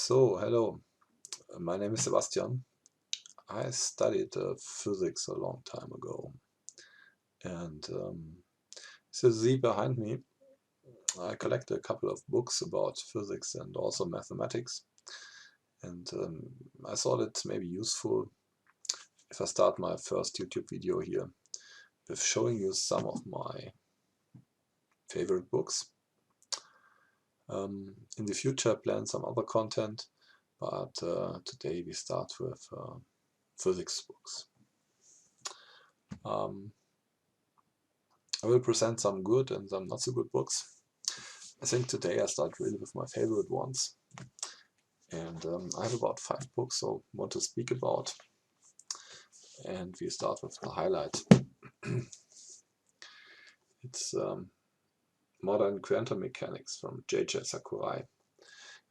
So, hello, my name is Sebastian. I studied physics a long time ago, and as you see behind me, I collected a couple of books about physics and also mathematics, and I thought it may be useful if I start my first YouTube video here with showing you some of my favorite books. In the future, I plan some other content, but today we start with physics books. I will present some good and some not so good books. I think today I start really with my favorite ones. And I have about 5 books I want to speak about. And we start with the highlight. It's Modern Quantum Mechanics from J.J. Sakurai.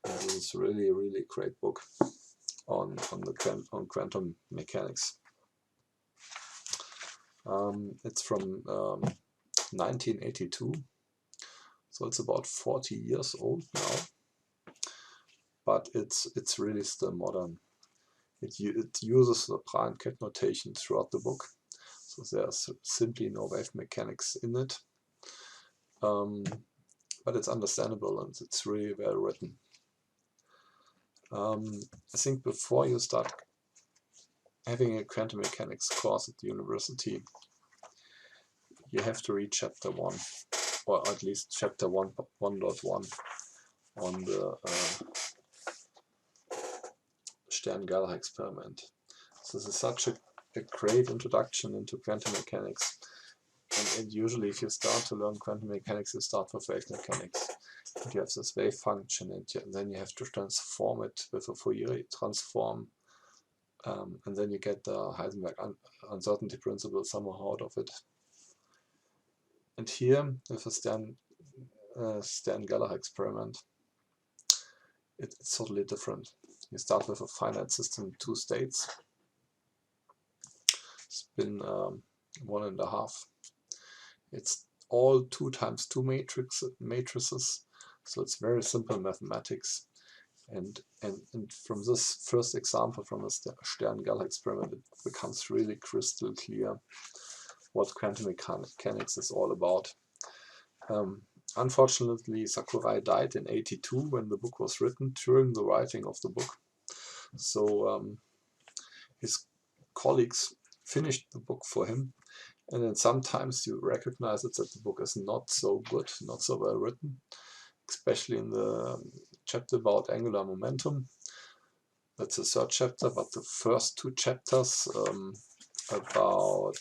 And this is really a great book on quantum mechanics. It's from 1982, so it's about 40 years old now, but it's really still modern. It uses the prime ket notation throughout the book, so there's simply no wave mechanics in it, but it's understandable and it's really well written. I think before you start having a quantum mechanics course at the university, you have to read chapter 1, or at least chapter 1.1 on the Stern-Galler experiment. So this is such a great introduction into quantum mechanics. And usually if you start to learn quantum mechanics, you start with wave mechanics. And you have this wave function, and then you have to transform it with a Fourier transform. And then you get the Heisenberg uncertainty principle somehow out of it. And here, with the Stern-Galler experiment, it's totally different. You start with a finite system, 2 states, spin 1.5. It's all 2 times 2 matrices, so it's very simple mathematics. And from this first example, from the Stern-Galler experiment, it becomes really crystal clear what quantum mechanics is all about. Unfortunately, Sakurai died in '82 when the book was written, during the writing of the book. So his colleagues finished the book for him, and then sometimes you recognize it that the book is not so good, not so well written, especially in the chapter about angular momentum. That's the 3rd chapter, but the first 2 chapters about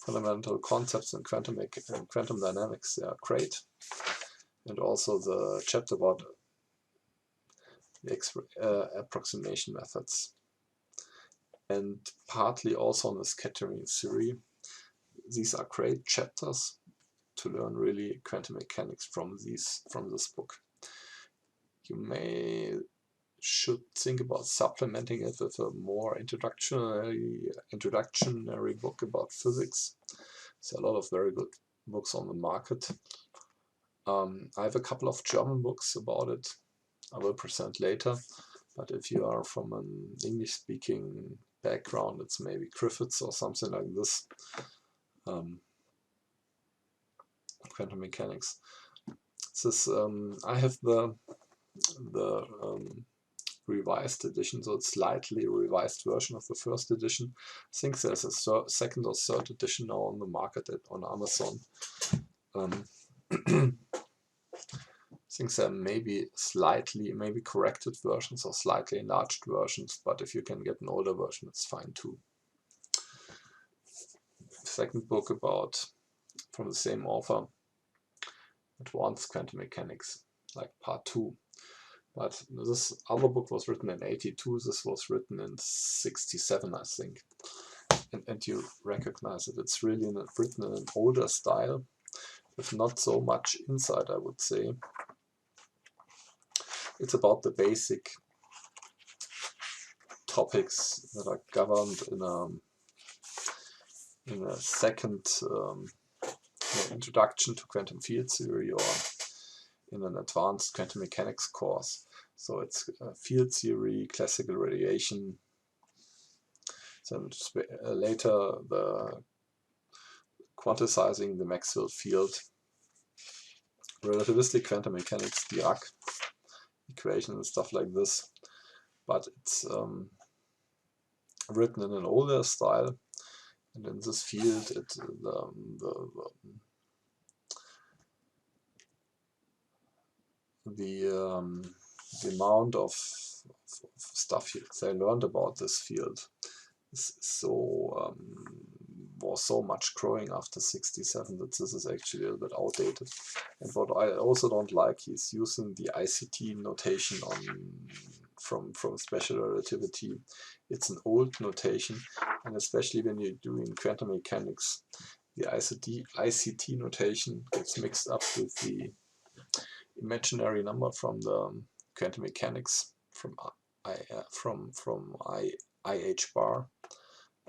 fundamental concepts in quantum dynamics, they are great. And also the chapter about the approximation methods, and partly also on the scattering theory. These are great chapters to learn really quantum mechanics from this book. You should think about supplementing it with a more introductionary book about physics. There's a lot of very good books on the market. I have a couple of German books about it I will present later, but if you are from an English-speaking background, it's maybe Griffiths or something like this. Quantum mechanics. This I have the revised edition, so it's slightly revised version of the first edition. I think there's a 2nd or 3rd edition now on the market on Amazon. I think there may be maybe corrected versions or slightly enlarged versions, but if you can get an older version, it's fine too. Second book from the same author, Advanced Quantum Mechanics, like part 2. But this other book was written in '82, this was written in '67, I think. And you recognize it. It's really written in an older style, with not so much insight, I would say. It's about the basic topics that are governed in a second introduction to quantum field theory, or in an advanced quantum mechanics course. So it's field theory, classical radiation. Then later the quantizing the Maxwell field, relativistic quantum mechanics, Dirac equation and stuff like this. But it's written in an older style, and in this field the amount of stuff they learned about this field is so was so much growing after 67 that this is actually a little bit outdated. And what I also don't like, he's using the ICT notation from special relativity. It's an old notation, and especially when you're doing quantum mechanics, the ICT notation gets mixed up with the imaginary number from the quantum mechanics from IH bar,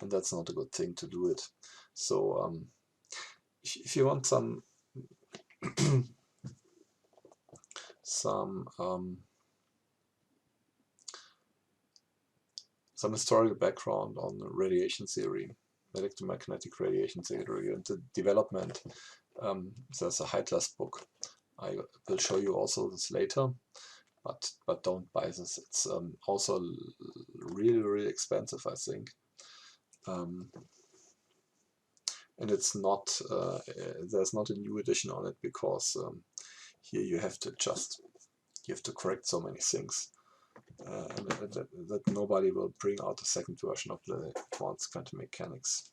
and that's not a good thing to do it. So if you want some historical background on radiation theory, electromagnetic radiation theory, and the development, there's a high-class book. I will show you also this later, but don't buy this. It's also really expensive, I think. And it's not there's not a new edition on it, because here you have to correct so many things, and that nobody will bring out a second version of the advanced quantum mechanics.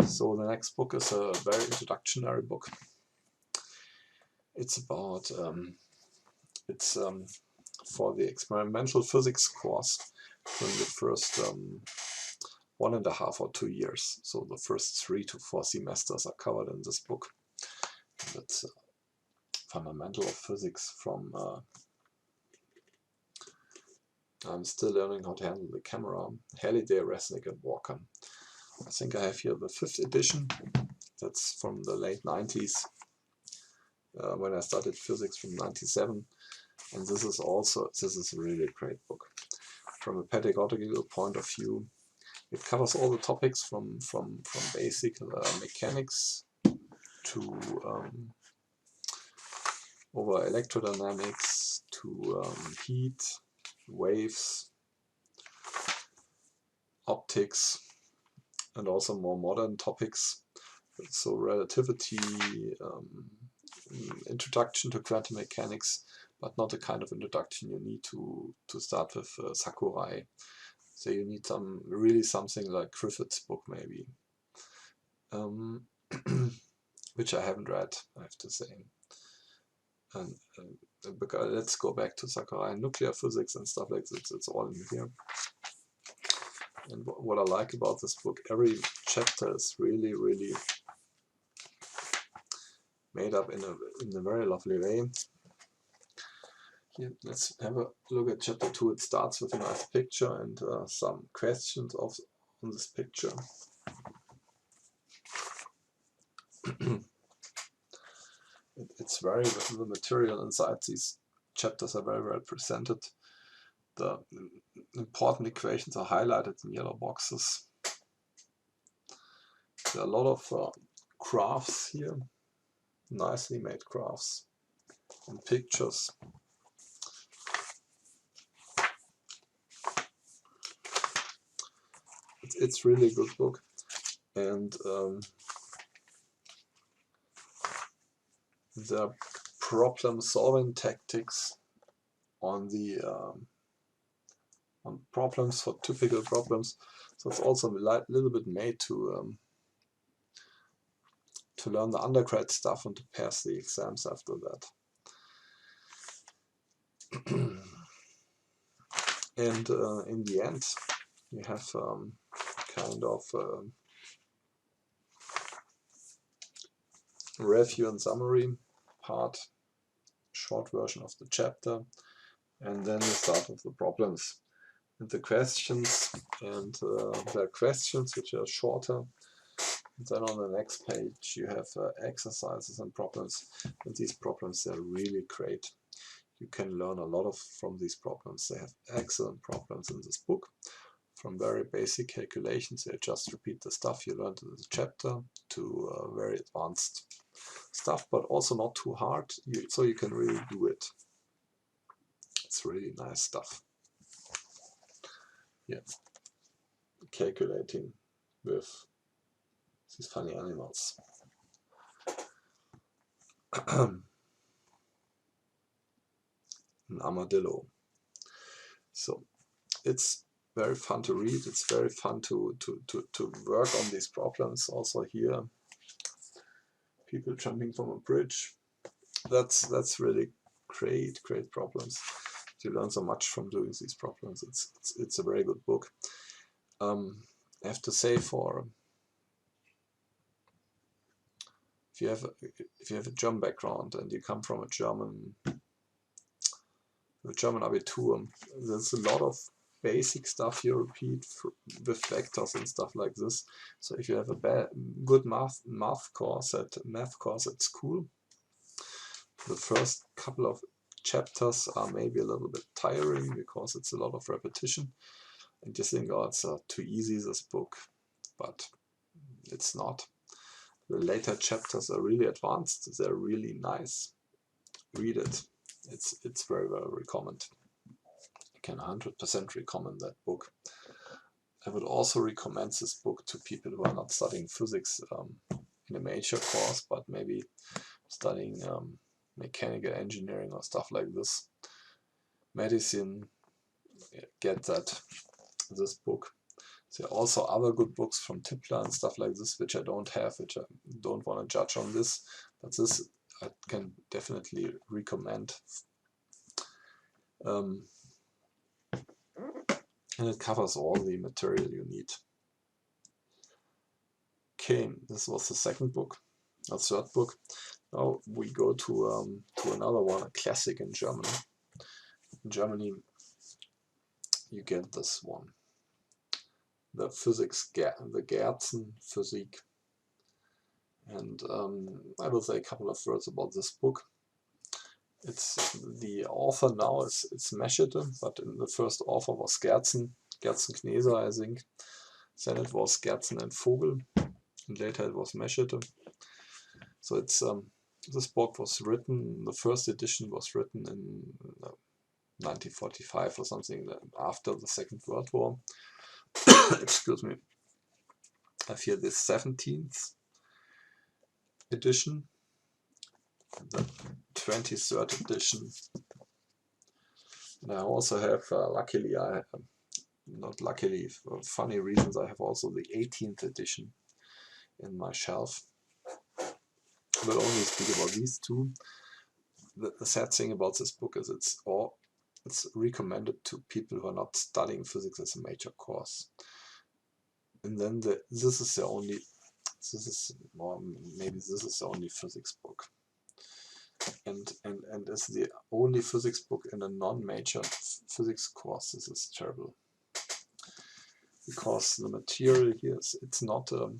So the next book is a very introductory book. It's about for the experimental physics course during the first 1.5 or 2 years. So the first 3 to 4 semesters are covered in this book. That's fundamental of physics from I'm still learning how to handle the camera, Halliday, Resnick and Walker. I think I have here the 5th edition. That's from the late 90s, when I started physics from 97. And this is a really great book. From a pedagogical point of view, it covers all the topics from basic mechanics to over electrodynamics to heat, waves, optics, and also more modern topics. So relativity, introduction to quantum mechanics, but not the kind of introduction you need to start with Sakurai. So you need something like Griffith's book maybe, which I haven't read, I have to say. And let's go back to Sakurai, nuclear physics and stuff like this. It's all in here. And what I like about this book, every chapter is really made up in a very lovely way. Here, let's have a look at chapter 2. It starts with a nice picture and some questions on this picture. It's the material inside these chapters are very well presented. The important equations are highlighted in yellow boxes. There are a lot of graphs here, nicely made graphs and pictures. It's really a good book, and the problem-solving tactics on the on problems for typical problems. So it's also a little bit made to learn the undergrad stuff and to pass the exams after that. And in the end, you have kind of review and summary part, short version of the chapter, and then the start of the problems and the questions. And there are questions which are shorter, Then on the next page you have exercises and problems, and these problems are really great. You can learn a lot from these problems. They have excellent problems in this book, from very basic calculations, they just repeat the stuff you learned in the chapter, to very advanced stuff, but also not too hard, so you can really do it. It's really nice stuff. Yeah, calculating with these funny animals. An armadillo. So it's very fun to read. It's very fun to work on these problems. Also here, people jumping from a bridge. That's really great problems. You learn so much from doing these problems. It's a very good book. I have to say, if you have a German background and you come from a German Abitur, there's a lot of basic stuff you repeat with vectors and stuff like this. So if you have a good math course at school, the first couple of chapters are maybe a little bit tiring because it's a lot of repetition, and you think, oh, it's too easy, this book, but it's not. The later chapters are really advanced. They're really nice. Read it. It's very well recommended. I can 100% recommend that book. I would also recommend this book to people who are not studying physics in a major course, but maybe studying mechanical engineering or stuff like this. Medicine, get this book. There are also other good books from Tipler and stuff like this, which I don't have, which I don't want to judge on this, but this I can definitely recommend. And it covers all the material you need. Okay, this was the second book, a third book. Now we go to another one, a classic in Germany. In Germany, you get this one, the Gerthsen Physik. And I will say a couple of words about this book. It's the author now is Meschede, but in the first author was Gerthsen Kneser, I think. Then it was Gerthsen and Vogel, and later it was Meschede. So it's this book was written. The first edition was written in 1945 or something, after the Second World War. Excuse me. I feel the 17th edition, the 23rd edition. And I also have, luckily, not luckily, for funny reasons, I have also the 18th edition in my shelf. I will only speak about these two. The sad thing about this book is it's recommended to people who are not studying physics as a major course. And then this is the only physics book. And as the only physics book in a non-major physics course, this is terrible. Because the material here it's not a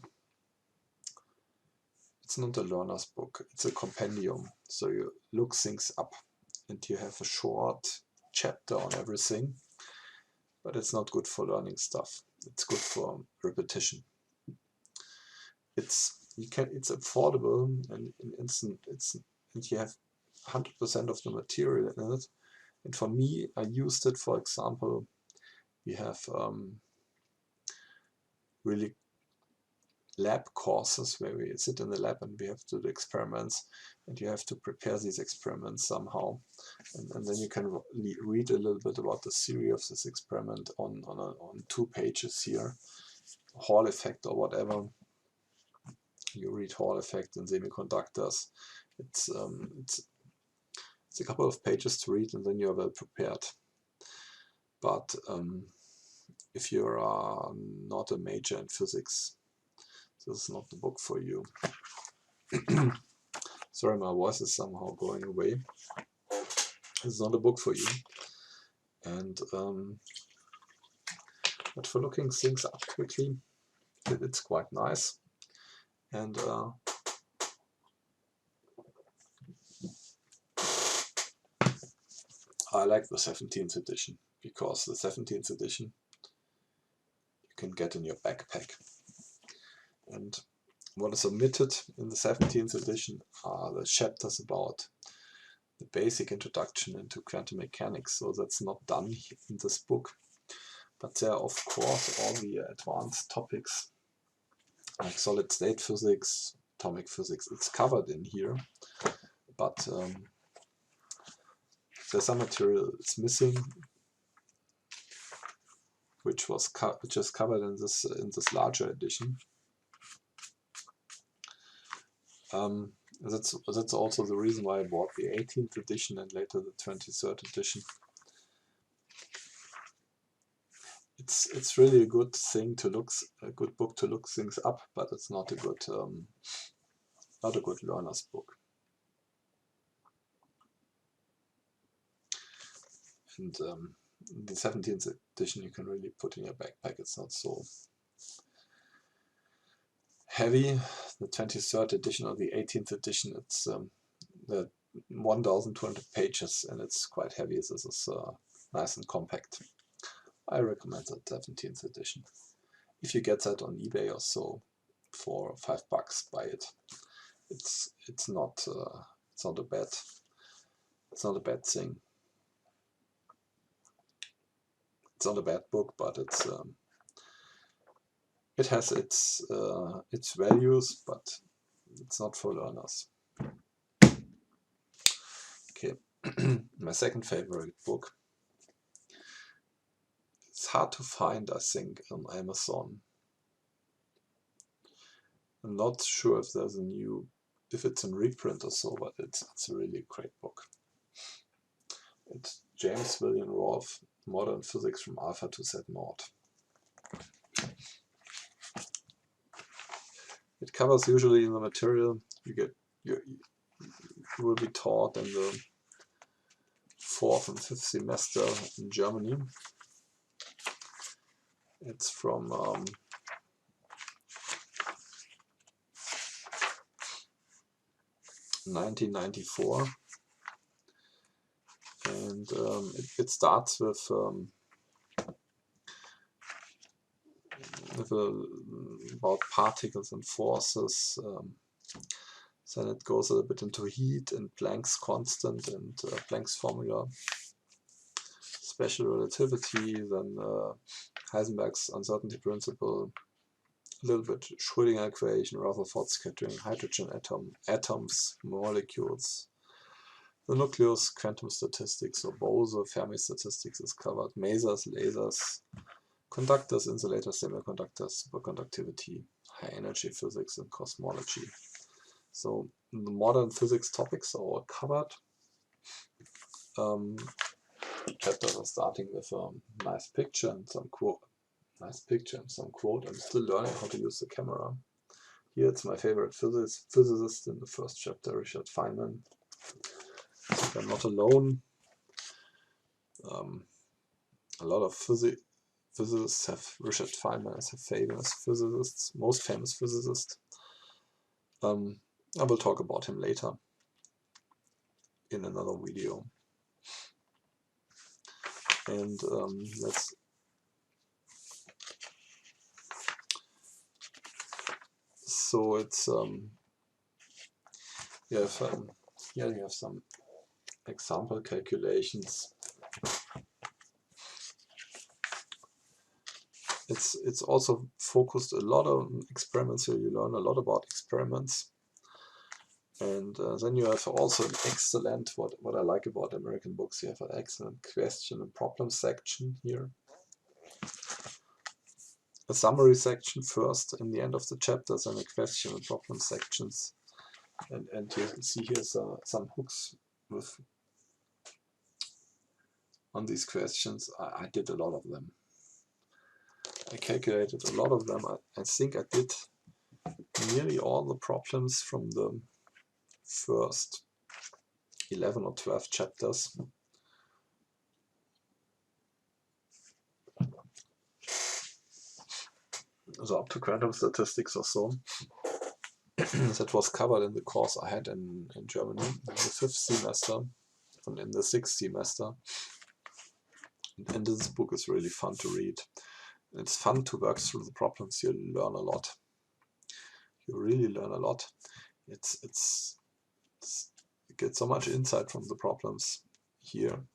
learner's book, it's a compendium. So you look things up and you have a short chapter on everything, but it's not good for learning stuff. It's good for repetition. It's affordable, and you have 100% of the material in it. And for me, I used it, for example, we have really lab courses where we sit in the lab and we have to do experiments, and you have to prepare these experiments somehow, and then you can read a little bit about the theory of this experiment on 2 pages here. Hall effect or whatever. You read Hall effect in semiconductors. It's a couple of pages to read, and then you are well prepared. But if you are not a major in physics, this is not the book for you. Sorry, my voice is somehow going away. It's not a book for you. And but for looking things up quickly, it's quite nice. And I like the 17th edition, because the 17th edition you can get in your backpack. And what is omitted in the 17th edition are the chapters about the basic introduction into quantum mechanics. So that's not done in this book. But there are, of course, all the advanced topics like solid state physics, atomic physics. It's covered in here, but there's some material is missing, which is covered in this larger edition. That's also the reason why I bought the 18th edition and later the 23rd edition. It's really a good thing to look, a good book to look things up, but it's not a good learner's book. And the 17th edition you can really put in your backpack. It's not so heavy. The 23rd edition or the 18th edition, it's the 1,200 pages and it's quite heavy. This is nice and compact. I recommend the 17th edition. If you get that on eBay or so for $5, buy it. It's not a bad thing. It's not a bad book, but it has its values, but it's not for learners. Okay, my second favorite book. It's hard to find, I think, on Amazon. I'm not sure if there's if it's in reprint or so, but it's a really great book. It's James William Rohlf, Modern Physics from Alpha to Z Naught. It covers usually the material you will be taught in the 4th and 5th semester in Germany. It's from 1994, and it starts with about particles and forces. Then it goes a little bit into heat and Planck's constant and Planck's formula, special relativity, then Heisenberg's uncertainty principle, a little bit Schrödinger equation, Rutherford scattering, hydrogen atoms, molecules, the nucleus, quantum statistics, or Bose, Fermi statistics is covered, masers, lasers, conductors, insulators, semiconductors, superconductivity, high energy physics, and cosmology. So the modern physics topics are all covered. Chapters are starting with a nice picture and some quote. I'm still learning how to use the camera. Here it's my favorite physicist in the first chapter, Richard Feynman. I think I'm not alone. A lot of physicists have Richard Feynman as a famous physicist, most famous physicist. I will talk about him later in another video. And so it's here you have some example calculations. It's also focused a lot on experiments, so you learn a lot about experiments. And then you have also an excellent, what I like about American books, you have an excellent question and problem section here. A summary section first in the end of the chapters, and a question and problem sections. And you can see here some hooks on these questions. I did a lot of them. I calculated a lot of them. I think I did nearly all the problems from the first 11 or 12 chapters. So up to quantum statistics or so. that was covered in the course I had in Germany in the 5th semester and in the 6th semester. And this book is really fun to read. It's fun to work through the problems. You learn a lot. You really learn a lot. You get so much insight from the problems here.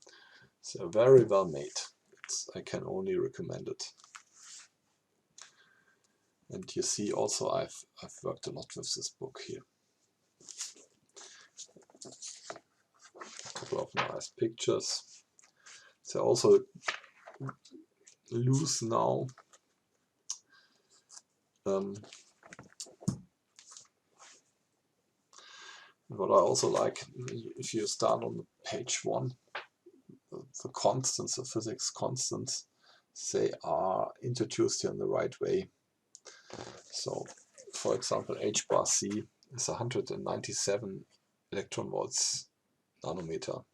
So very well made. I can only recommend it. And you see also I've worked a lot with this book here. A couple of nice pictures. They're also loose now. What I also like, if you start on page 1, the constants, the physics constants, they are introduced here in the right way. So, for example, H bar C is 197 electron volts nanometer,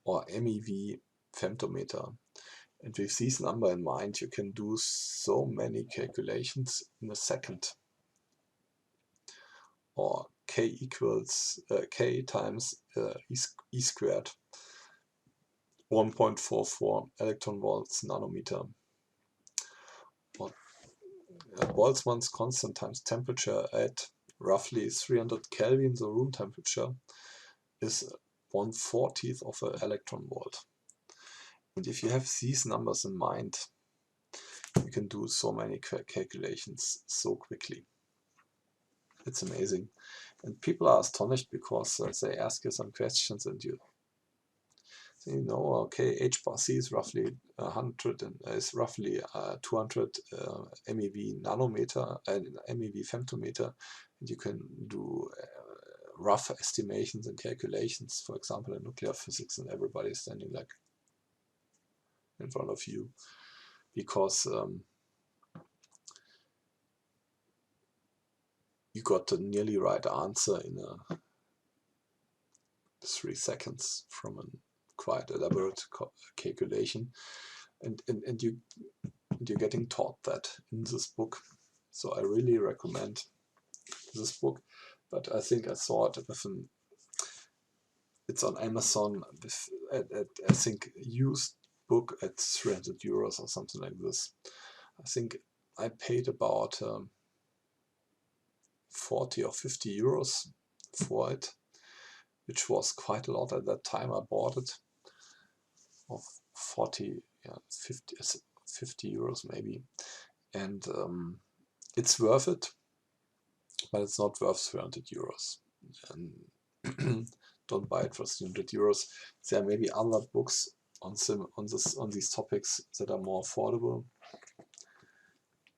or MeV femtometer. And with this number in mind, you can do so many calculations in a second. Or K equals K times E squared, 1.44 electron volts nanometer. Or Boltzmann's constant times temperature at roughly 300 Kelvin, the room temperature, is 1/40 of an electron volt. And if you have these numbers in mind, you can do so many calculations so quickly. It's amazing. And people are astonished because they ask you some questions and you know, okay, H bar C is roughly 100 and is roughly 200 MeV nanometer and MeV femtometer, and you can do rough estimations and calculations, for example, in nuclear physics, and everybody's standing like in front of you because you got the nearly right answer in 3 seconds from a quite elaborate calculation, and you're getting taught that in this book. So I really recommend this book. But I think I saw it with it's on Amazon with I think used book at 300 euros or something like this. I think I paid about 40 or 50 euros for it, which was quite a lot at that time I bought it. Of 40, yeah, 50 euros maybe. And it's worth it, but it's not worth 300 euros. And don't buy it for 300 euros. There may be other books on these topics that are more affordable.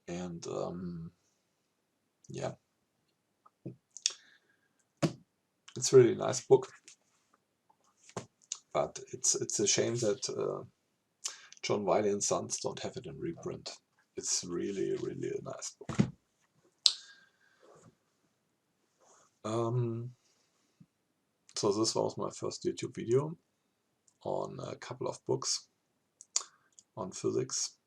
And yeah, it's a really nice book. But it's a shame that John Wiley and Sons don't have it in reprint. It's really, really a nice book. So this was my first YouTube video on a couple of books on physics.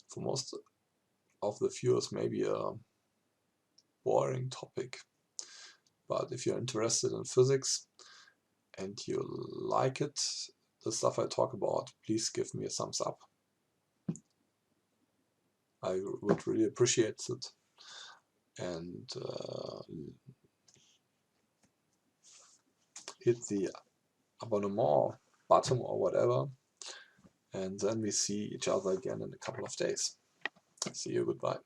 For most of the viewers, maybe a boring topic, but if you're interested in physics and you like it, the stuff I talk about, please give me a thumbs up. I would really appreciate it. And hit the abonnement button or whatever, and then we see each other again in a couple of days. See you, goodbye.